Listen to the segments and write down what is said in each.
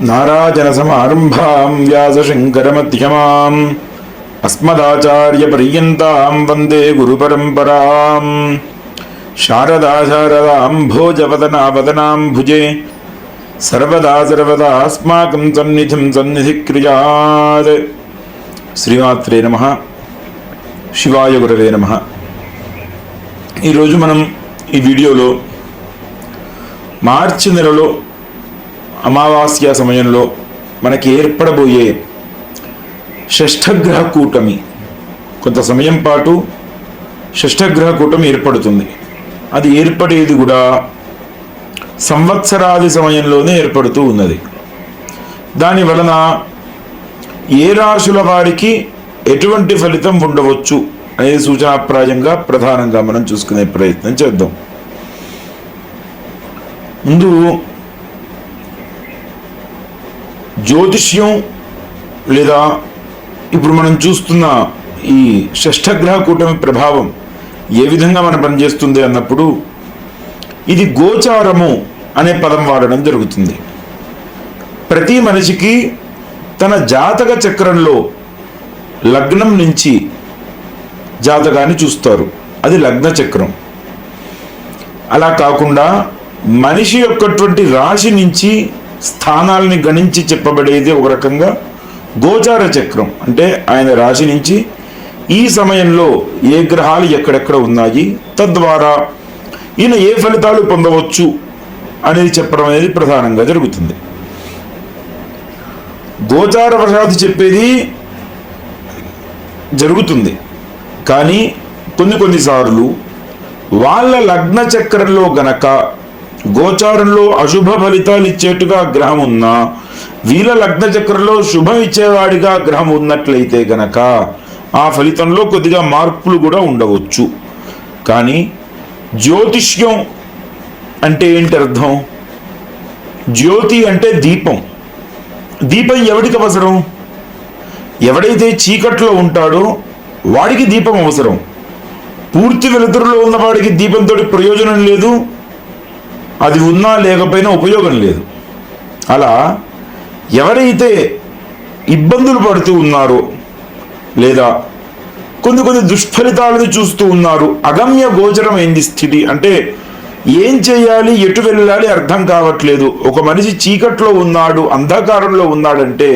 నారాయణసమారంభాం వ్యాసశంకరమధ్యమాం అస్మదాచార్యపర్యంతాం వందే గురుపరంపరాం. శారదాం భోజవదనావదనాం భుజే సర్వదా అస్మాకం సన్నిధిం సన్నిధిక్రియాత్. శ్రీమాత్రే నమః. శివాయ గురవే నమః. ఈరోజు మనం ఈ వీడియోలో మార్చి నెలలో అమావాస్య సమయంలో మనకి ఏర్పడబోయే షష్ఠగ్రహ కూటమి, కొంత సమయం పాటు షష్ఠగ్రహ కూటమి ఏర్పడుతుంది. అది ఏర్పడేది కూడా సంవత్సరాది సమయంలోనే ఏర్పడుతూ ఉన్నది. దాని వలన ఏ రాశుల వారికి ఎటువంటి ఫలితం ఉండవచ్చు అనేది సూచనాప్రాయంగా ప్రధానంగా మనం చూసుకునే ప్రయత్నం చేద్దాం. ముందు జ్యోతిష్యం లేదా ఇప్పుడు మనం చూస్తున్న ఈ షష్ఠగ్రహ కూటమి ప్రభావం ఏ విధంగా మనం పనిచేస్తుంది అన్నప్పుడు ఇది గోచారము అనే పదం వాడడం జరుగుతుంది. ప్రతి మనిషికి తన జాతక చక్రంలో లగ్నం నుంచి జాతకాన్ని చూస్తారు, అది లగ్న చక్రం. అలా కాకుండా మనిషి యొక్కటువంటి రాశి నుంచి స్థానాలని గణించి చెప్పబడేది ఒక రకంగా గోచార చక్రం. అంటే ఆయన రాశి నుంచి ఈ సమయంలో ఏ గ్రహాలు ఎక్కడెక్కడ ఉన్నాయి, తద్వారా ఈయన ఏ ఫలితాలు పొందవచ్చు అనేది చెప్పడం అనేది ప్రధానంగా జరుగుతుంది. గోచార వశాత్తు చెప్పేది జరుగుతుంది, కానీ కొన్నిసార్లు వాళ్ళ లగ్న చక్రంలో గనక గోచారంలో అశుభ ఫలితాలు ఇచ్చేట్టుగా గ్రహం ఉన్నా, వీళ్ళ లగ్న చక్రంలో శుభం ఇచ్చేవాడిగా గ్రహం ఉన్నట్లయితే గనక ఆ ఫలితంలో కొద్దిగా మార్పులు కూడా ఉండవచ్చు. కానీ జ్యోతిష్యం అంటే ఏంటి అర్థం? జ్యోతి అంటే దీపం. దీపం ఎవడికి అవసరం? ఎవడైతే చీకట్లో ఉంటాడో వాడికి దీపం అవసరం. పూర్తి వెలుతురులో ఉన్నవాడికి దీపంతో ప్రయోజనం లేదు, అది ఉన్నా లేకపోయినా ఉపయోగం లేదు. అలా ఎవరైతే ఇబ్బందులు పడుతూ ఉన్నారో లేదా కొన్ని దుష్ఫలితాలను చూస్తూ ఉన్నారు, అగమ్య గోచరమైంది స్థితి, అంటే ఏం చేయాలి, ఎటు వెళ్ళాలి అర్థం కావట్లేదు. ఒక మనిషి చీకట్లో ఉన్నాడు, అంధకారంలో ఉన్నాడంటే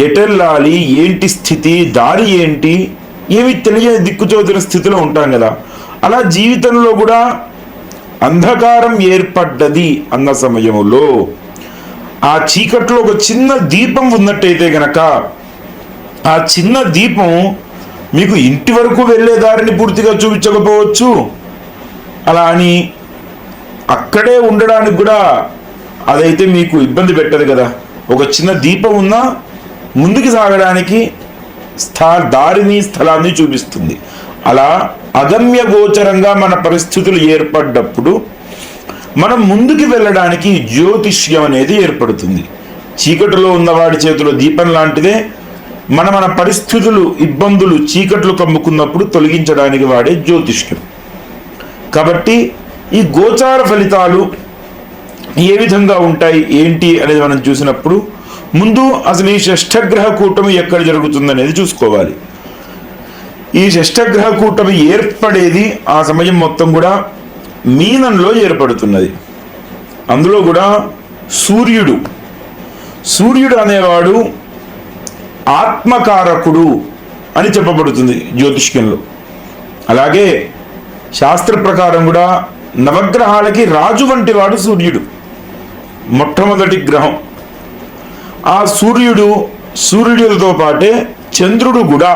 ఎటెళ్ళాలి, ఏంటి స్థితి, దారి ఏంటి, ఏమి తెలియని దిక్కుచోతున్న స్థితిలో ఉంటాం కదా. అలా జీవితంలో కూడా అంధకారం ఏర్పడ్డది అన్న సమయంలో ఆ చీకట్లో ఒక చిన్న దీపం ఉన్నట్టయితే గనక ఆ చిన్న దీపం మీకు ఇంటి వరకు వెళ్ళే దారిని పూర్తిగా చూపించకపోవచ్చు, అలా అని అక్కడే ఉండడానికి కూడా అదైతే మీకు ఇబ్బంది పెట్టదు కదా. ఒక చిన్న దీపం ఉన్నా ముందుకు సాగడానికి దారిని స్థలాన్ని చూపిస్తుంది. అలా అగమ్య గోచరంగా మన పరిస్థితులు ఏర్పడ్డప్పుడు మనం ముందుకు వెళ్ళడానికి జ్యోతిష్యం అనేది ఏర్పడుతుంది. చీకటిలో ఉన్నవాడి చేతిలో దీపం లాంటిదే మన పరిస్థితులు, ఇబ్బందులు, చీకట్లు కమ్ముకున్నప్పుడు తొలగించడానికి వాడే జ్యోతిష్యం. కాబట్టి ఈ గోచార ఫలితాలు ఏ విధంగా ఉంటాయి ఏంటి అనేది మనం చూసినప్పుడు ముందు అసలు ఈ షష్ఠగ్రహ కూటమి ఎక్కడ జరుగుతుందనేది చూసుకోవాలి. ఈ షష్ఠగ్రహ కూటమి ఏర్పడేది ఆ సమయం మొత్తం కూడా మీనంలో ఏర్పడుతున్నది. అందులో కూడా సూర్యుడు అనేవాడు ఆత్మకారకుడు అని చెప్పబడుతుంది జ్యోతిష్యంలో. అలాగే శాస్త్ర ప్రకారం కూడా నవగ్రహాలకి రాజు వంటి వాడు సూర్యుడు, మొట్టమొదటి గ్రహం. ఆ సూర్యుడితో పాటే చంద్రుడు కూడా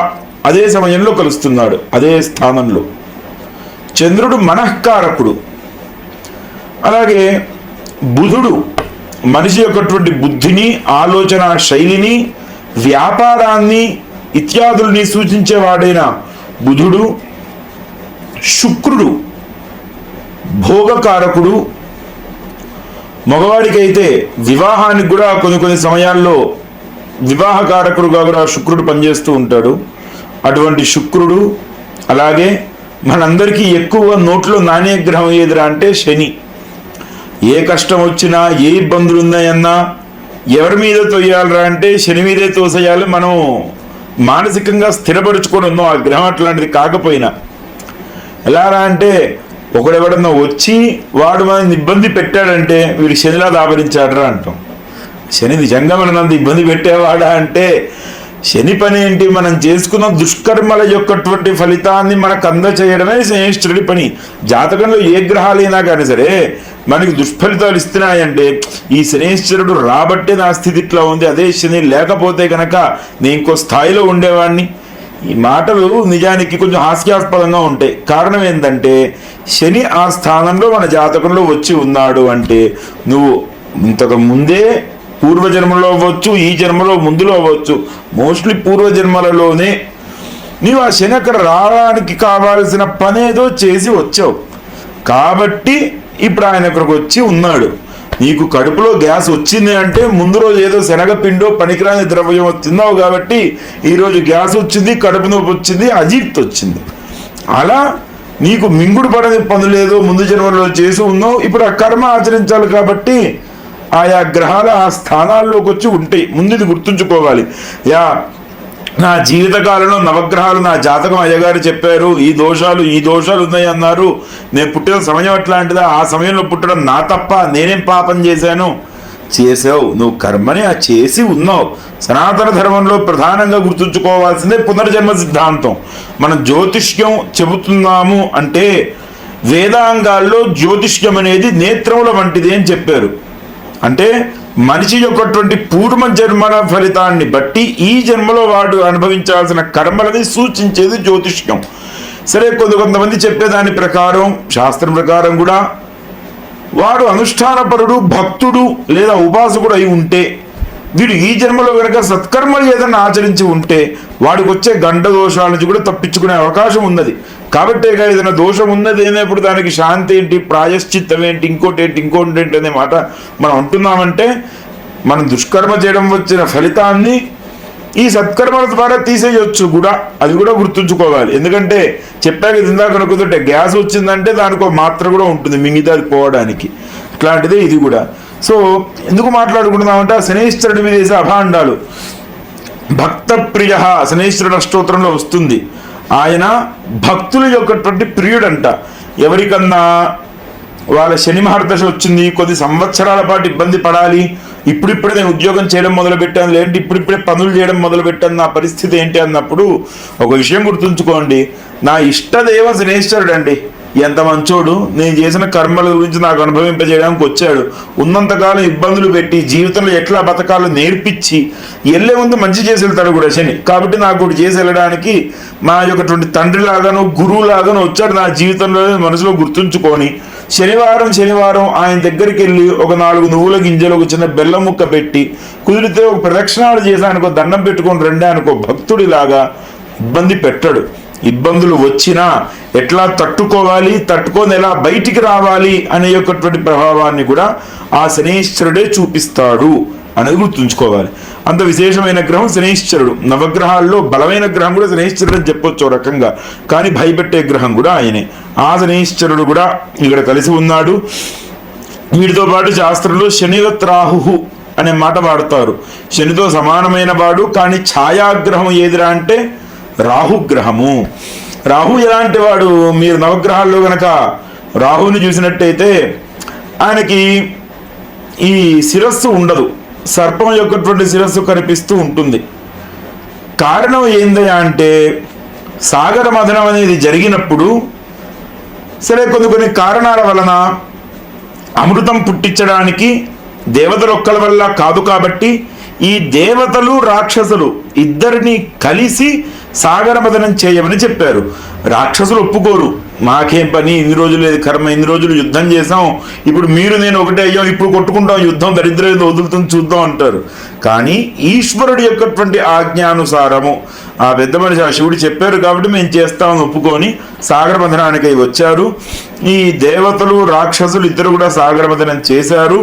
అదే సమయంలో కలుస్తున్నాడు, అదే స్థానంలో. చంద్రుడు మనఃకారకుడు. అలాగే బుధుడు మనిషి యొక్కటువంటి బుద్ధిని, ఆలోచన శైలిని, వ్యాపారాన్ని ఇత్యాదుల్ని సూచించేవాడైన బుధుడు. శుక్రుడు భోగకారకుడు. మగవాడికైతే వివాహానికి కూడా కొన్ని సమయాల్లో వివాహకారకుడుగా కూడా శుక్రుడు పనిచేస్తూ ఉంటాడు. అటువంటి శుక్రుడు. అలాగే మనందరికీ ఎక్కువ నోట్లో నానే గ్రహం ఏదిరా అంటే శని. ఏ కష్టం వచ్చినా, ఏ ఇబ్బందులు ఉన్నాయన్నా ఎవరి మీద తొయ్యాలరా అంటే శని మీదే తోసేయాలి. మనం మానసికంగా స్థిరపరుచుకొని ఉన్నాం ఆ గ్రహం అట్లాంటిది కాకపోయినా. ఎలారా అంటే ఒకడెవడన్నా వచ్చి వాడు మనల్ని ఇబ్బంది పెట్టాడంటే వీడు శనిలా దాపరించాడరా అంటాం. శని నిజంగా మనల్ని ఇబ్బంది పెట్టేవాడా అంటే శని పని ఏంటి? మనం చేసుకున్న దుష్కర్మల యొక్కటువంటి ఫలితాన్ని మనకు అందచేయడమే శనేశ్వరుడి పని. జాతకంలో ఏ గ్రహాలైనా కానీ సరే మనకి దుష్ఫలితాలు ఇస్తున్నాయంటే ఈ శనేశ్వరుడు రాబట్టే నా స్థితి ఇట్లా ఉంది, అదే శని లేకపోతే కనుక నేను ఇంకో స్థాయిలో ఉండేవాడిని. ఈ మాటలు నిజానికి కొంచెం హాస్యాస్పదంగా ఉంటాయి. కారణం ఏంటంటే శని ఆ స్థానంలో మన జాతకంలో వచ్చి ఉన్నాడు అంటే నువ్వు ఇంతకు ముందే పూర్వజన్మలో అవ్వచ్చు, ఈ జన్మలో ముందులో అవ్వచ్చు, మోస్ట్లీ పూర్వజన్మలలోనే నీవు ఆ శని అక్కడ రావడానికి కావాల్సిన పనేదో చేసి వచ్చావు కాబట్టి ఇప్పుడు ఆయన అక్కడికి వచ్చి ఉన్నాడు. నీకు కడుపులో గ్యాస్ వచ్చింది అంటే ముందు రోజు ఏదో శనగపిండో పనికిరాని ద్రవ్యం తిన్నావు కాబట్టి ఈరోజు గ్యాస్ వచ్చింది, కడుపు నొప్పి వచ్చింది, అజీర్తి వచ్చింది. అలా నీకు మింగుడు పడని పనులేదో ముందు జన్మలో చేసి ఉన్నావు. ఇప్పుడు ఆ కర్మ ఆచరించాలి కాబట్టి ఆయా గ్రహాలు ఆ స్థానాల్లోకి వచ్చి ఉంటాయి. ముందు ఇది గుర్తుంచుకోవాలి. నా జీవితకాలంలో నవగ్రహాలు నా జాతకం అయ్యగారు చెప్పారు, ఈ దోషాలు ఉన్నాయి అన్నారు. నేను పుట్టిన సమయం అట్లాంటిదా? ఆ సమయంలో పుట్టడం నా తప్ప? నేనేం పాపం చేశాను? చేసావు, నువ్వు కర్మని ఆ చేసి ఉన్నావు. సనాతన ధర్మంలో ప్రధానంగా గుర్తుంచుకోవాల్సిందే పునర్జన్మ సిద్ధాంతం. మనం జ్యోతిష్యం చెబుతున్నాము అంటే వేదాంగాల్లో జ్యోతిష్యం అనేది నేత్రముల వంటిది అని చెప్పారు. అంటే మనిషి యొక్కటువంటి పూర్వ జన్మల ఫలితాన్ని బట్టి ఈ జన్మలో వాడు అనుభవించాల్సిన కర్మలని సూచించేది జ్యోతిష్యం. సరే, కొంతమంది చెప్పేదాని ప్రకారం, శాస్త్రం ప్రకారం కూడా వాడు అనుష్ఠానపరుడు, భక్తుడు లేదా ఉపాసకుడు అయి ఉంటే, వీడు ఈ జన్మలో కనుక సత్కర్మలు ఏదన్నా ఆచరించి ఉంటే వాడికి వచ్చే గండ దోషాల నుంచి కూడా తప్పించుకునే అవకాశం ఉన్నది. కాబట్టే ఏదైనా దోషం ఉన్నది అయినప్పుడు దానికి శాంతి ఏంటి, ప్రాయశ్చిత్తం ఏంటి, ఇంకోటి ఏంటి అనే మాట మనం అంటున్నామంటే మనం దుష్కర్మ చేయడం వచ్చిన ఫలితాన్ని ఈ సత్కర్మల ద్వారా తీసేయొచ్చు కూడా. అది కూడా గుర్తుంచుకోవాలి. ఎందుకంటే చెప్పాక ఇందాక అనుకుంటుంటే గ్యాస్ వచ్చిందంటే దానికి మాత్ర కూడా ఉంటుంది మిగతా అది పోవడానికి. ఇట్లాంటిదే ఇది కూడా. సో ఎందుకు మాట్లాడుకుంటున్నామంటే ఆ శనేశ్వరుడి మీద వేసే అభాండాలు. భక్త ప్రియ శనేశ్వరుడు అష్టోత్తరంలో వస్తుంది. ఆయన భక్తుల యొక్కటువంటి ప్రియుడంట. ఎవరికన్నా వాళ్ళ శని మహర్దశ వచ్చింది, కొద్ది సంవత్సరాల పాటు ఇబ్బంది పడాలి, ఇప్పుడిప్పుడే నేను ఉద్యోగం చేయడం మొదలుపెట్టాను, లేదంటే ఇప్పుడిప్పుడే పనులు చేయడం మొదలుపెట్టాను, నా పరిస్థితి ఏంటి అన్నప్పుడు ఒక విషయం గుర్తుంచుకోండి. నా ఇష్టదేవ శనేశ్వరుడు అండి. ఎంత మంచోడు, నేను చేసిన కర్మల గురించి నాకు అనుభవింపజేయడానికి వచ్చాడు. ఉన్నంతకాలం ఇబ్బందులు పెట్టి జీవితంలో ఎట్లా బతకాలో నేర్పించి వెళ్ళే ముందు మంచి చేసి వెళ్తాడు కూడా శని. కాబట్టి నాకు కూడా చేసి వెళ్ళడానికి మా యొక్కటువంటి తండ్రి లాగానో గురువు లాగానో వచ్చాడు నా జీవితంలో మనసులో గుర్తుంచుకొని శనివారం ఆయన దగ్గరికి వెళ్ళి ఒక 4 నువ్వుల గింజలు, ఒక చిన్న బెల్లం ముక్క పెట్టి, కుదిరితే ఒక ప్రదక్షిణాలు చేశానుకో, దండం పెట్టుకొని రండి అనుకో, భక్తుడిలాగా ఇబ్బంది పెట్టాడు. ఇబ్బందులు వచ్చినా ఎట్లా తట్టుకోవాలి, తట్టుకొని ఎలా బయటికి రావాలి అనే యొక్కటువంటి ప్రభావాన్ని కూడా ఆ శనేశ్వరుడే చూపిస్తాడు అనేది గుర్తుంచుకోవాలి. అంత విశేషమైన గ్రహం శనేశ్వరుడు. నవగ్రహాల్లో బలమైన గ్రహం కూడా శనేశ్వరుడు అని చెప్పొచ్చు రకంగా, కానీ భయపెట్టే గ్రహం కూడా ఆయనే. ఆ శనేశ్వరుడు కూడా ఇక్కడ కలిసి ఉన్నాడు. వీటితో పాటు శాస్త్రంలో శనివత్ రాహు అనే మాట వాడతారు. శనితో సమానమైన వాడు, కానీ ఛాయాగ్రహం ఏదిరా అంటే రాహుగ్రహము. రాహు ఎలాంటి వాడు? మీరు నవగ్రహాల్లో గనక రాహుని చూసినట్టయితే ఆయనకి ఈ శిరస్సు ఉండదు, సర్పం యొక్కటువంటి శిరస్సు కనిపిస్తూ ఉంటుంది. కారణం ఏందయ్యా అంటే సాగర మథనం అనేది జరిగినప్పుడు సరే కొన్ని కారణాల వలన అమృతం పుట్టించడానికి దేవతలు ఒక్కల వల్ల కాదు కాబట్టి ఈ దేవతలు రాక్షసులు ఇద్దరిని కలిసి సాగర మథనం చేయమని చెప్పారు. రాక్షసులు ఒప్పుకోరు. మాకేం పని, ఇన్ని రోజులు లేదు కర్మ, ఇన్ని రోజులు యుద్ధం చేసాం, ఇప్పుడు మీరు నేను ఒకటే అయ్యాం, ఇప్పుడు కొట్టుకుంటాం, యుద్ధం దరిద్రం వదులుతుంది చూద్దాం అంటారు. కానీ ఈశ్వరుడి యొక్కటువంటి ఆజ్ఞానుసారము ఆ పెద్ద మనిషి ఆ శివుడు చెప్పారు కాబట్టి మేము చేస్తామని ఒప్పుకొని సాగర మథనానికి వచ్చారు. ఈ దేవతలు రాక్షసులు ఇద్దరు కూడా సాగర మథనం చేశారు.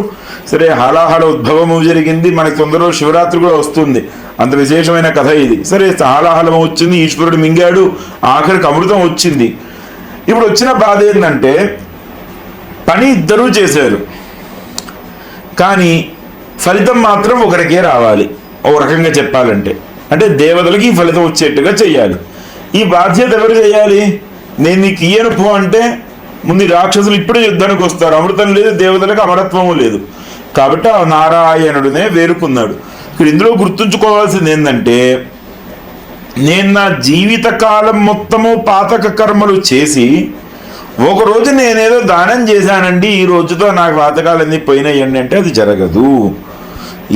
సరే, హాలాహల ఉద్భవము జరిగింది. మనకి తొందరలో శివరాత్రి కూడా వస్తుంది. అంత విశేషమైన కథ ఇది. సరే, హాలాహలం వచ్చింది, ఈశ్వరుడు మింగాడు, ఆఖరికి అమృతం వచ్చింది. ఇప్పుడు వచ్చిన బాధ ఏంటంటే పని ఇద్దరూ చేశారు, కానీ ఫలితం మాత్రం ఒకరికే రావాలి. ఒక రకంగా చెప్పాలంటే అంటే దేవతలకి ఈ ఫలితం వచ్చేట్టుగా చెయ్యాలి. ఈ బాధ్యత ఎవరు చేయాలి? నేను నీకు ఇయ్యను పో అంటే ముందు రాక్షసులు ఇప్పుడే యుద్ధానికి వస్తారు. అమృతం లేదు, దేవతలకు అమరత్వము లేదు. కాబట్టి ఆ నారాయణుడినే వేరుకున్నాడు. ఇక్కడ ఇందులో గుర్తుంచుకోవాల్సింది ఏంటంటే, నేను నా జీవిత కాలం మొత్తము పాతక కర్మలు చేసి ఒకరోజు నేనేదో దానం చేశానండి, ఈ రోజుతో నాకు పాతకాలన్నీ పోయినాయండి అంటే అది జరగదు.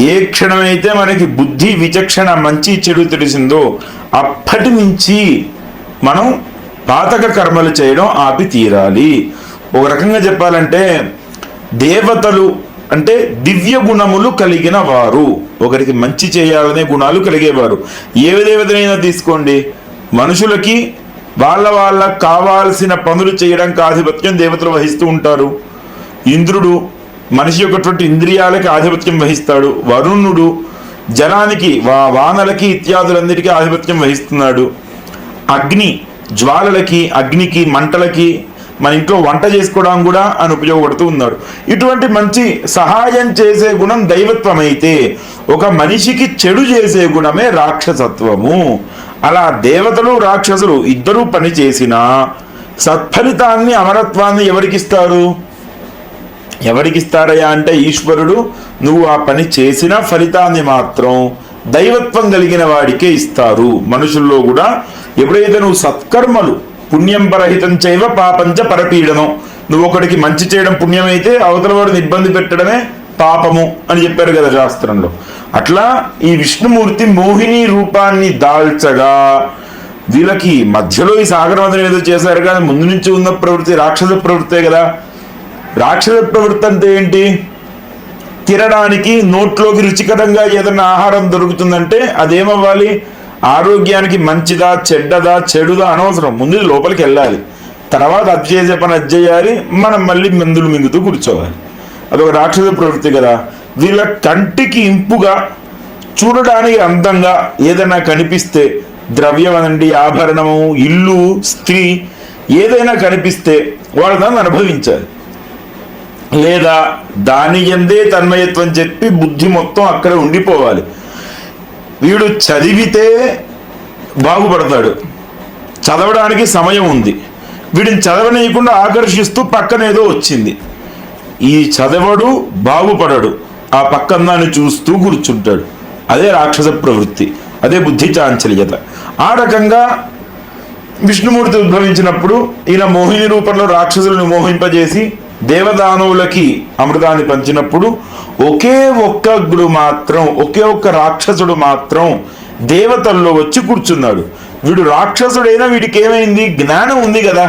ఏ క్షణమైతే మనకి బుద్ధి విచక్షణ మంచి చెడు తెలిసిందో అప్పటి నుంచి మనం పాతక కర్మలు చేయడం ఆపి తీరాలి. ఒక రకంగా చెప్పాలంటే దేవతలు అంటే దివ్య గుణములు కలిగిన వారు, ఒకరికి మంచి చేయాలనే గుణాలు కలిగేవారు. ఏ దేవతనైనా తీసుకోండి, మనుషులకి వాళ్ళకు కావాల్సిన పనులు చేయడానికి ఆధిపత్యం దేవతలు వహిస్తూ ఉంటారు. ఇంద్రుడు మనిషి యొక్కటువంటి ఇంద్రియాలకి ఆధిపత్యం వహిస్తాడు. వరుణుడు జలానికి వానలకి ఇత్యాదులందరికీ ఆధిపత్యం వహిస్తున్నాడు. అగ్ని జ్వాలలకి, అగ్నికి, మంటలకి, మన ఇంట్లో వంట చేసుకోవడం కూడా అని ఉపయోగపడుతూ ఉన్నాడు. ఇటువంటి మంచి సహాయం చేసే గుణం దైవత్వం అయితే, ఒక మనిషికి చెడు చేసే గుణమే రాక్షసత్వము. అలా దేవతలు రాక్షసులు ఇద్దరూ పని చేసినా సత్ఫలితాన్ని అమరత్వాన్ని ఎవరికిస్తారు? ఎవరికిస్తారయ్యా అంటే ఈశ్వరుడు. నువ్వు ఆ పని చేసిన ఫలితాన్ని మాత్రం దైవత్వం కలిగిన వాడికే ఇస్తారు. మనుషుల్లో కూడా ఎప్పుడైతే నువ్వు సత్కర్మలు, పుణ్యం పరహితం చైవ పాపంచ పరపీడనం, నువ్వు ఒకడికి మంచి చేయడం పుణ్యమైతే అవతల వాడిని ఇబ్బంది పెట్టడమే పాపము అని చెప్పారు కదా శాస్త్రంలో. అట్లా ఈ విష్ణుమూర్తి మోహిని రూపాన్ని దాల్చగా వీళ్ళకి మధ్యలో ఈ సాగరవంతం ఏదో చేశారు కానీ ముందు నుంచి ఉన్న ప్రవృత్తి రాక్షస ప్రవృత్తే కదా. రాక్షస ప్రవృత్తి అంటే ఏంటి? తినడానికి నోట్లోకి రుచికరంగా ఏదైనా ఆహారం దొరుకుతుందంటే అదేమవ్వాలి? ఆరోగ్యానికి మంచిదా చెడ్డదా చెడుదా అనవసరం, ముందు లోపలికి వెళ్ళాలి, తర్వాత అది చేసే పని అది చేయాలి, మనం మళ్ళీ మందులు మింగుతూ కూర్చోవాలి. అదొక రాక్షస ప్రవృత్తి కదా. వీళ్ళ కంటికి ఇంపుగా, చూడడానికి అందంగా ఏదైనా కనిపిస్తే, ద్రవ్యం అనండి, ఆభరణము, ఇల్లు, స్త్రీ ఏదైనా కనిపిస్తే వాళ్ళు దాన్ని అనుభవించాలి. లేదా దాని ఎందే తన్మయత్వం చెప్పి బుద్ధి మొత్తం అక్కడ ఉండిపోవాలి. వీడు చదివితే బాగుపడతాడు, చదవడానికి సమయం ఉంది, వీడిని చదవనీయకుండా ఆకర్షిస్తూ పక్కనేదో వచ్చింది, ఈ చదవడు బాగుపడడు, ఆ పక్కన దాన్ని చూస్తూ కూర్చుంటాడు. అదే రాక్షస ప్రవృత్తి, అదే బుద్ధి చాంచల్యత. ఆ రకంగా విష్ణుమూర్తి ఉద్భవించినప్పుడు ఈయన మోహిని రూపంలో రాక్షసులను మోహింపజేసి దేవదానవులకి అమృతాన్ని పంచినప్పుడు ఒకే ఒక్క రాక్షసుడు మాత్రం దేవతల్లో వచ్చి కూర్చున్నాడు. వీడు రాక్షసుడైనా వీడికి ఏమైంది? జ్ఞానం ఉంది కదా.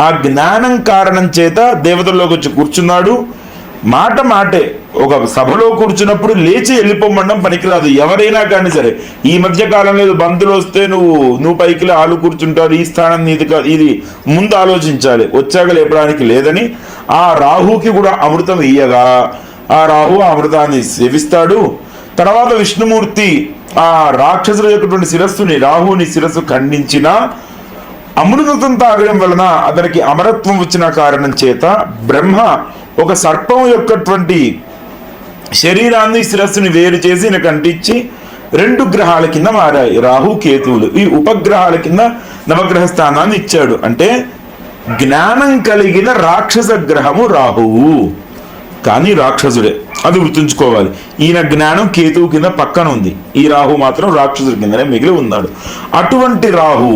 ఆ జ్ఞానం కారణం చేత దేవతల్లోకి వచ్చి కూర్చున్నాడు. మాటే ఒక సభలో కూర్చున్నప్పుడు లేచి వెళ్ళిపోమడం పనికిరాదు. ఎవరైనా కానీ సరే, ఈ మధ్య కాలంలో బంధువులు వస్తే నువ్వు పైకి ఆలు కూర్చుంటారు, ఈ స్థానం నీది కాదు, ఇది ముందు ఆలోచించాలి, వచ్చాక లేపడానికి లేదని ఆ రాహుకి కూడా అమృతం ఇయ్యగా ఆ రాహు అమృతాన్ని సేవిస్తాడు. తర్వాత విష్ణుమూర్తి ఆ రాక్షసుల యొక్క శిరస్సుని, రాహుని శిరస్సు ఖండించిన అమృతం తాగడం వలన అతనికి అమరత్వం వచ్చిన కారణం చేత బ్రహ్మ ఒక సర్పం యొక్కటువంటి శరీరాన్ని, శిరస్సుని వేరు చేసి ఈయనకు అంటించి 2 గ్రహాల కింద మారాయి రాహు కేతువులు. ఈ ఉపగ్రహాల కింద నవగ్రహ స్థానాన్ని ఇచ్చాడు. అంటే జ్ఞానం కలిగిన రాక్షస గ్రహము రాహువు, కానీ రాక్షసుడే, అది గుర్తుంచుకోవాలి. ఈయన జ్ఞానం కేతువు కింద పక్కన ఉంది, ఈ రాహు మాత్రం రాక్షసుడి కిందనే మిగిలి ఉన్నాడు. అటువంటి రాహు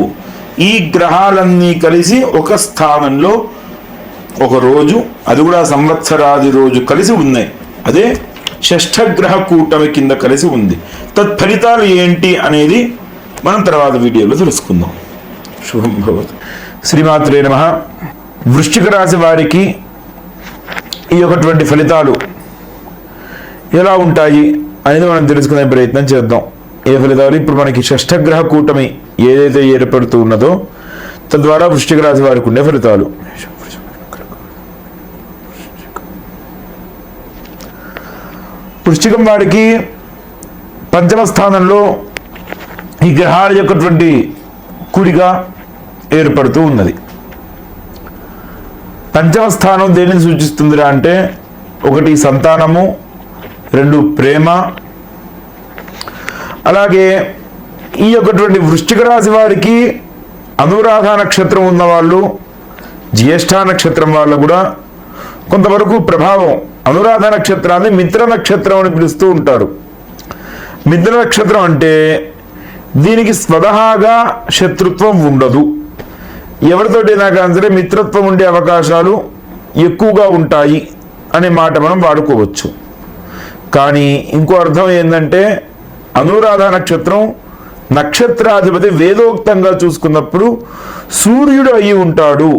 ఈ గ్రహాలన్నీ కలిసి ఒక స్థానంలో ఒక రోజు, అది కూడా సంవత్సరాది రోజు కలిసి ఉన్నాయి. అదే షష్ఠగ్రహ కూటమి కింద కలిసి ఉంది. తత్ఫలితాలు ఏంటి అనేది మనం తర్వాత వీడియోలో తెలుసుకుందాం. శుభం భవతు. శ్రీమాత్రే నమః. వృశ్చిక రాశి వారికి ఈ యొక్కటువంటి ఫలితాలు ఎలా ఉంటాయి అనేది మనం తెలుసుకునే ప్రయత్నం చేద్దాం. ఏ ఫలితాలు? ఇప్పుడు మనకి షష్ఠగ్రహ కూటమి ఏదైతే ఏర్పడుతూ ఉన్నదో తద్వారా వృశ్చిక రాశి వారికి ఉండే ఫలితాలు. వృశ్చికం వారికి పంచమ స్థానంలో ఈ గ్రహాల యొక్కటువంటి కూడిగా ఏర్పడుతూ ఉన్నది. పంచమ స్థానం దేనిని సూచిస్తుందిరా అంటే, ఒకటి సంతానము, 2 ప్రేమ. అలాగే ఈ యొక్కటువంటి వృశ్చిక రాశి వారికి అనురాధ నక్షత్రం ఉన్నవాళ్ళు, జ్యేష్ఠ నక్షత్రం వాళ్ళు కూడా కొంతవరకు ప్రభావం. అనురాధ నక్షత్రాన్ని మిత్ర నక్షత్రం అని పిలుస్తూ ఉంటారు. మిత్ర నక్షత్రం అంటే దీనికి స్వతహాగా శత్రుత్వం ఉండదు. ఎవరితోటైనా కానీ మిత్రత్వం ఉండే అవకాశాలు ఎక్కువగా ఉంటాయి అనే మాట మనం వాడుకోవచ్చు. కానీ ఇంకో అర్థం ఏంటంటే అనురాధ నక్షత్రం నక్షత్రాధిపతి వేదోక్తంగా చూసుకున్నప్పుడు సూర్యుడు అయి ఉంటాడు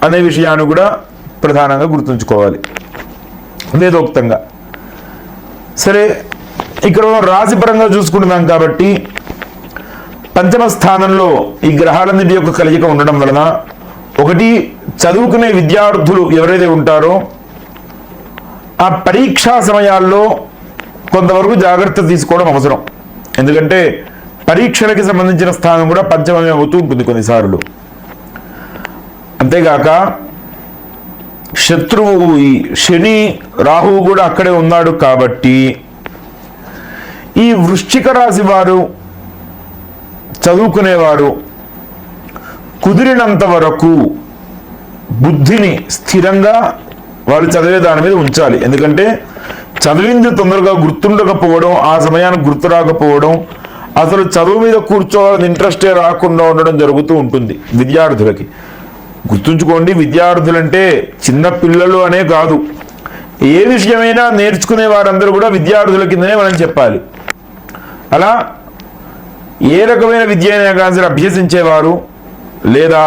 అనే విషయాన్ని కూడా ప్రధానంగా గుర్తుంచుకోవాలి వేదోక్తంగా. సరే, ఇక్కడ రాశిపరంగా చూసుకుంటున్నాం కాబట్టి పంచమ స్థానంలో ఈ గ్రహాలన్నిటి యొక్క కలయిక ఉండడం వలన ఒకటి చదువుకునే విద్యార్థులు ఎవరైతే ఉంటారో ఆ పరీక్షా సమయాల్లో కొంతవరకు జాగ్రత్త తీసుకోవడం అవసరం. ఎందుకంటే పరీక్షలకి సంబంధించిన స్థానం కూడా పంచమమే అవుతూ ఉంటుంది కొన్నిసార్లు. అంతేగాక శత్రువు ఈ శని రాహువు కూడా అక్కడే ఉన్నాడు కాబట్టి ఈ వృశ్చిక రాశి వారు చదువుకునేవారు కుదిరినంత వరకు బుద్ధిని స్థిరంగా వారు చదివే దాని మీద ఉంచాలి. ఎందుకంటే చదివింది తొందరగా గుర్తుండకపోవడం, ఆ సమయానికి గుర్తు రాకపోవడం, అసలు చదువు మీద కూర్చోవాలని ఇంట్రెస్టే రాకుండా ఉండడం జరుగుతూ ఉంటుంది విద్యార్థులకి. గుర్తుంచుకోండి, విద్యార్థులంటే చిన్న పిల్లలు అనే కాదు, ఏ విషయమైనా నేర్చుకునే వారందరూ కూడా విద్యార్థుల కిందనే మనం చెప్పాలి. అలా ఏ రకమైన విద్య అయినా కానీ అభ్యసించేవారు లేదా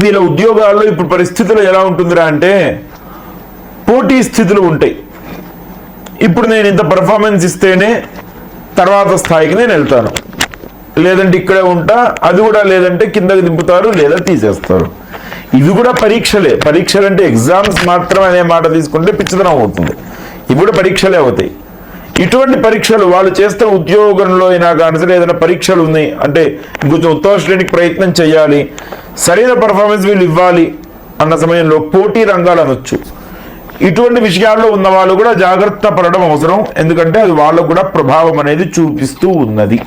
వీళ్ళ ఉద్యోగాల్లో ఇప్పుడు పరిస్థితులు ఎలా ఉంటుందిరా అంటే పోటీ స్థితులు ఉంటాయి. ఇప్పుడు నేను ఇంత పర్ఫార్మెన్స్ ఇస్తేనే తర్వాత స్థాయికి నేను వెళ్తాను, లేదంటే ఇక్కడే ఉంటా, అది కూడా లేదంటే కిందకి దింపుతారు లేదా తీసేస్తారు. ఇవి కూడా పరీక్షలే. పరీక్షలు అంటే ఎగ్జామ్స్ మాత్రం అనే మాట తీసుకుంటే పిచ్చితనం అవుతుంది. ఇవి కూడా పరీక్షలే అవుతాయి. ఇటువంటి పరీక్షలు వాళ్ళు చేస్తే ఉద్యోగంలో అయినా కానీ సరే ఏదైనా పరీక్షలు ఉన్నాయి అంటే ఇంకొంచెం ఉత్తమ శ్రేణికి ప్రయత్నం చేయాలి, సరైన పర్ఫార్మెన్స్ వీళ్ళు ఇవ్వాలి అన్న సమయంలో పోటీ రంగాలు అనొచ్చు. ఇటువంటి విషయాల్లో ఉన్న వాళ్ళు కూడా జాగ్రత్త పడడం అవసరం. ఎందుకంటే అది వాళ్ళకు కూడా ప్రభావం అనేది చూపిస్తూ ఉన్నది.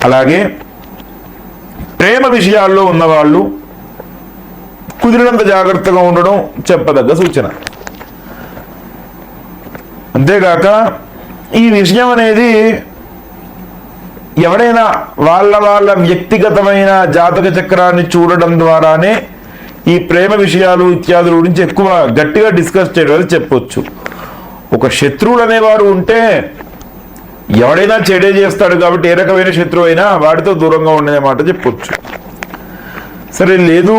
అలాగే ప్రేమ విషయాల్లో ఉన్నవాళ్ళు కుదిరినంత జాగ్రత్తగా ఉండడం చెప్పదగ్గ సూచన. అంతేగాక ఈ విషయం అనేది ఎవరైనా వాళ్ళ వ్యక్తిగతమైన జాతక చక్రాన్ని చూడడం ద్వారానే ఈ ప్రేమ విషయాలు ఇత్యాదుల గురించి ఎక్కువ గట్టిగా డిస్కస్ చేయడం చెప్పొచ్చు. ఒక శత్రువులు అనేవారు ఉంటే ఎవడైనా చెడే చేస్తాడు కాబట్టి ఏ రకమైన శత్రువు అయినా వాడితో దూరంగా ఉండే మాట చెప్పొచ్చు. సరే, లేదు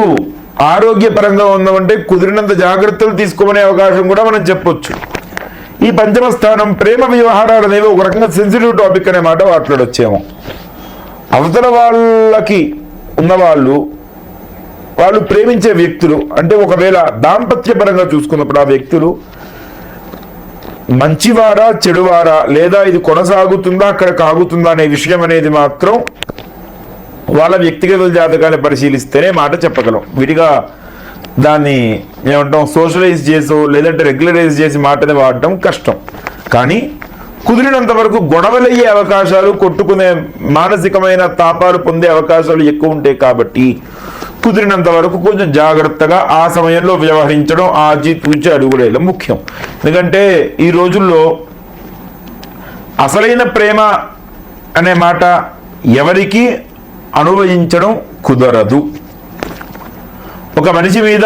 ఆరోగ్యపరంగా ఉందామంటే కుదిరినంత జాగ్రత్తలు తీసుకోమనే అవకాశం కూడా మనం చెప్పొచ్చు. ఈ పంచమ స్థానం ప్రేమ వ్యవహారాలు అనేవి ఒక రకంగా సెన్సిటివ్ టాపిక్ అనే మాట మాట్లాడొచ్చేమో. అవతల వాళ్ళకి ఉన్నవాళ్ళు వాళ్ళు ప్రేమించే వ్యక్తులు అంటే ఒకవేళ దాంపత్యపరంగా చూసుకున్నప్పుడు ఆ వ్యక్తులు మంచివారా చెడువారా లేదా ఇది కొనసాగుతుందా అక్కడ కాగుతుందా అనే విషయం అనేది మాత్రం వాళ్ళ వ్యక్తిగత జాతకాన్ని పరిశీలిస్తేనే మాట చెప్పగలం. విడిగా దాన్ని ఏమంటాం సోషలైజ్ చేసో లేదంటే రెగ్యులరైజ్ చేసి మాటని వాడటం కష్టం. కానీ కుదిరినంత వరకు గొడవలయ్యే అవకాశాలు, కొట్టుకునే మానసికమైన తాపాలు పొందే అవకాశాలు ఎక్కువ ఉంటాయి కాబట్టి కుదిరినంత వరకు కొంచెం జాగ్రత్తగా ఆ సమయంలో వ్యవహరించడం, ఆచితూచి అడుగులేయడం ముఖ్యం. ఎందుకంటే ఈ రోజుల్లో అసలైన ప్రేమ అనే మాట ఎవరికి అనుభవించడం కుదరదు. ఒక మనిషి మీద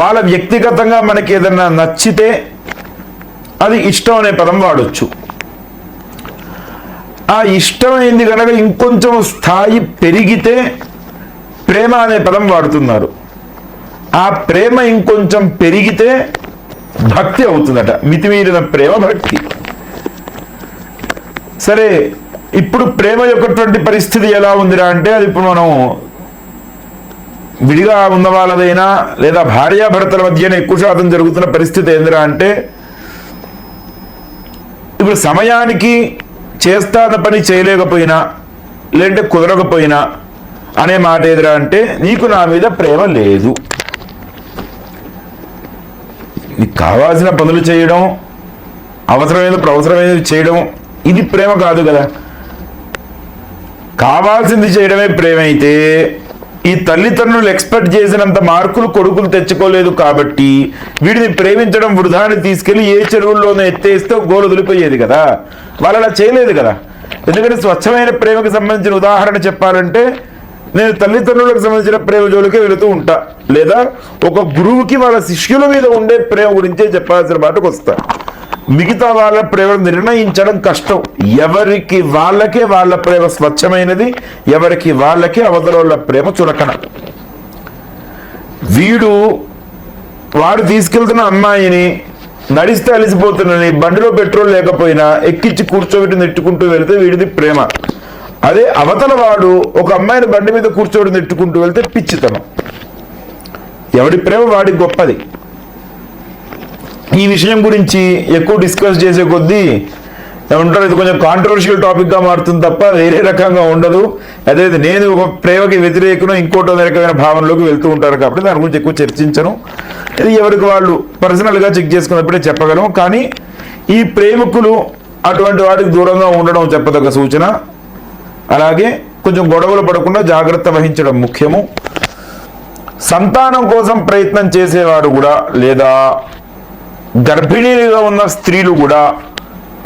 వాళ్ళ వ్యక్తిగతంగా మనకి ఏదన్నా నచ్చితే అది ఇష్టం అనే పదం వాడొచ్చు. ఆ ఇష్టమైంది కనుక ఇంకొంచెం స్థాయి పెరిగితే ప్రేమ అనే పదం వాడుతున్నారు. ఆ ప్రేమ ఇంకొంచెం పెరిగితే భక్తి అవుతుందట. మితిమీరిన ప్రేమ భక్తి. సరే, ఇప్పుడు ప్రేమ యొక్కటువంటి పరిస్థితి ఎలా ఉందిరా అంటే అది ఇప్పుడు మనం విడిగా ఉన్న వాళ్ళదైనా లేదా భార్యాభర్తల మధ్యనే ఎక్కువ శాతం జరుగుతున్న పరిస్థితి ఏందిరా అంటే ఇప్పుడు సమయానికి చేస్తాన పని చేయలేకపోయినా లేదంటే కుదరకపోయినా అనే మాట ఎదురా అంటే నీకు నా మీద ప్రేమ లేదు. మీకు కావాల్సిన పనులు చేయడం, అవసరమైనప్పుడు అవసరమైనది చేయడం, ఇది ప్రేమ కాదు కదా. కావాల్సింది చేయడమే ప్రేమ అయితే ఈ తల్లిదండ్రులు ఎక్స్పెక్ట్ చేసినంత మార్కులు కొడుకులు తెచ్చుకోలేదు కాబట్టి వీడిని ప్రేమించడం వృధాన్ని తీసుకెళ్లి ఏ చెరువుల్లోనే ఎత్తేస్తే గోలు వదిలిపోయేది కదా. వాళ్ళు అలా చేయలేదు కదా. ఎందుకంటే స్వచ్ఛమైన ప్రేమకు సంబంధించిన ఉదాహరణ చెప్పాలంటే నేను తల్లిదండ్రులకు సంబంధించిన ప్రేమ జోలికే వెళుతూ ఉంటా, లేదా ఒక గురువుకి వాళ్ళ శిష్యుల మీద ఉండే ప్రేమ గురించే చెప్పాల్సిన మాటకు వస్తా. మిగతా వాళ్ళ ప్రేమ నిర్ణయించడం కష్టం. ఎవరికి వాళ్ళకే వాళ్ళ ప్రేమ స్వచ్ఛమైనది, ఎవరికి వాళ్ళకే అవతల ప్రేమ చులకన. వాడు తీసుకెళ్తున్న అమ్మాయిని నడిస్తే అలిసిపోతున్నని బండిలో పెట్రోల్ లేకపోయినా ఎక్కించి కూర్చోబెట్టి నెట్టుకుంటూ వెళితే వీడిది ప్రేమ. అదే అవతల వాడు ఒక అమ్మాయిని బండి మీద కూర్చోబెట్టి నెట్టుకుంటూ వెళ్తే పిచ్చితనం. ఎవడి ప్రేమ వాడికి గొప్పది. ఈ విషయం గురించి ఎక్కువ డిస్కస్ చేసే కొద్దీ ఏమంటారు, ఇది కొంచెం కాంట్రవర్షియల్ టాపిక్గా మారుతుంది తప్ప వేరే రకంగా ఉండదు. అదే నేను ఒక ప్రేమకి వ్యతిరేకను ఇంకోటి రకమైన భావనలోకి వెళ్తూ ఉంటారు కాబట్టి దాని గురించి ఎక్కువ చర్చించను. ఇది ఎవరికి వాళ్ళు పర్సనల్గా చెక్ చేసుకున్నప్పుడే చెప్పగలం. కానీ ఈ ప్రేమికులు అటువంటి వాటికి దూరంగా ఉండడం చెప్పదగ్గ సూచన. అలాగే కొంచెం గొడవలు పడకుండా జాగ్రత్త వహించడం ముఖ్యము. సంతానం కోసం ప్రయత్నం చేసేవాడు కూడా లేదా గర్భిణీలుగా ఉన్న స్త్రీలు కూడా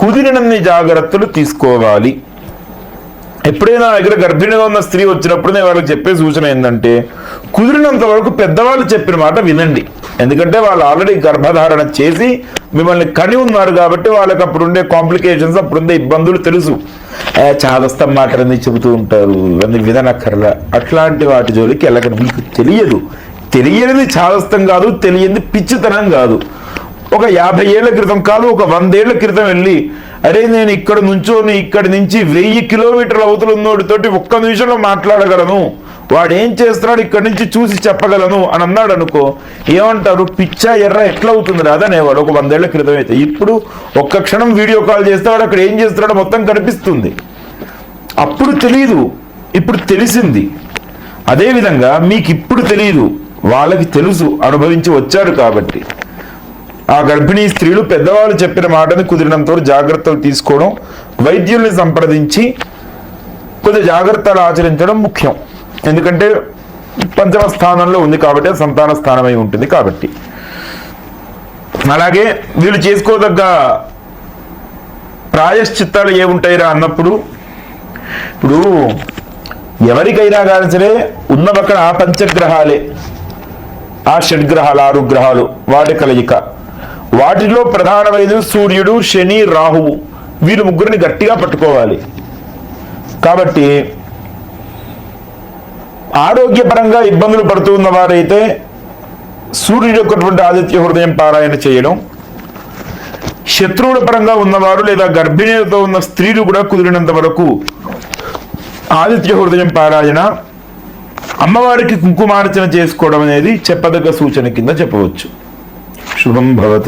కుదిరినన్ని జాగ్రత్తలు తీసుకోవాలి. ఎప్పుడైనా దగ్గర గర్భిణిగా ఉన్న స్త్రీ వచ్చినప్పుడు నేను వాళ్ళకి చెప్పే సూచన ఏంటంటే కుదిరినంత వరకు పెద్దవాళ్ళు చెప్పిన మాట వినండి. ఎందుకంటే వాళ్ళు ఆల్రెడీ గర్భధారణ చేసి మిమ్మల్ని కని ఉన్నారు కాబట్టి వాళ్ళకి అప్పుడుండే కాంప్లికేషన్స్, అప్పుడుండే ఇబ్బందులు తెలుసు. చాదస్తం మాటలన్నీ చెబుతూ ఉంటారు, ఇవన్నీ విననక్కర్లా. అట్లాంటి వాటి జోలికి వెళ్ళకండి. మీకు తెలియనిది చాదస్తం కాదు, తెలియనిది పిచ్చితనం కాదు. ఒక 50 ఏళ్ల క్రితం కాదు, ఒక 100 ఏళ్ల క్రితం వెళ్ళి అరే నేను ఇక్కడ నుంచోని ఇక్కడి నుంచి 1000 కిలోమీటర్ల అవతల ఉన్నోడితోటి ఒక్క నిమిషంలో మాట్లాడగలను, వాడు ఏం చేస్తున్నాడు ఇక్కడి నుంచి చూసి చెప్పగలను అని అన్నాడు అనుకో, ఏమంటారు, పిచ్చా ఎర్ర ఎట్లా అవుతుంది రాదనేవాడు ఒక 100 ఏళ్ల క్రితం అయితే. ఇప్పుడు ఒక్క క్షణం వీడియో కాల్ చేస్తే వాడు అక్కడ ఏం చేస్తున్నాడో మొత్తం కనిపిస్తుంది. అప్పుడు తెలియదు, ఇప్పుడు తెలిసింది. అదేవిధంగా మీకు ఇప్పుడు తెలియదు, వాళ్ళకి తెలుసు, అనుభవించి వచ్చారు. కాబట్టి ఆ గర్భిణీ స్త్రీలు పెద్దవాళ్ళు చెప్పిన మాటని కుదిరినంత జాగ్రత్తలు తీసుకోవడం, వైద్యుల్ని సంప్రదించి కొద్ది జాగ్రత్తలు ఆచరించడం ముఖ్యం. ఎందుకంటే పంచమ స్థానంలో ఉంది కాబట్టి సంతాన స్థానమై ఉంటుంది కాబట్టి. అలాగే వీళ్ళు చేసుకోదగ్గ ప్రాయశ్చిత్తాలు ఏముంటాయిరా అన్నప్పుడు, ఇప్పుడు ఎవరికైనా కానీ సరే ఉన్నవక్కడ ఆ పంచగ్రహాలే, ఆ షడ్గ్రహాలు 6 గ్రహాలు వాటి కలయిక. వాటిలో ప్రధానమైనది సూర్యుడు, శని, రాహువు. వీరు ముగ్గురిని గట్టిగా పట్టుకోవాలి. కాబట్టి ఆరోగ్యపరంగా ఇబ్బందులు పడుతూ ఉన్న వారైతే సూర్యుడు యొక్కటువంటి ఆదిత్య హృదయం పారాయణ చేయడం, శత్రువుల పరంగా ఉన్నవారు లేదా గర్భిణీలతో ఉన్న స్త్రీలు కూడా కుదిరినంత వరకు ఆదిత్య హృదయం పారాయణ, అమ్మవారికి కుంకుమార్చన చేసుకోవడం అనేది చెప్పదగ్గ సూచన కింద చెప్పవచ్చు. శుభం భవతు.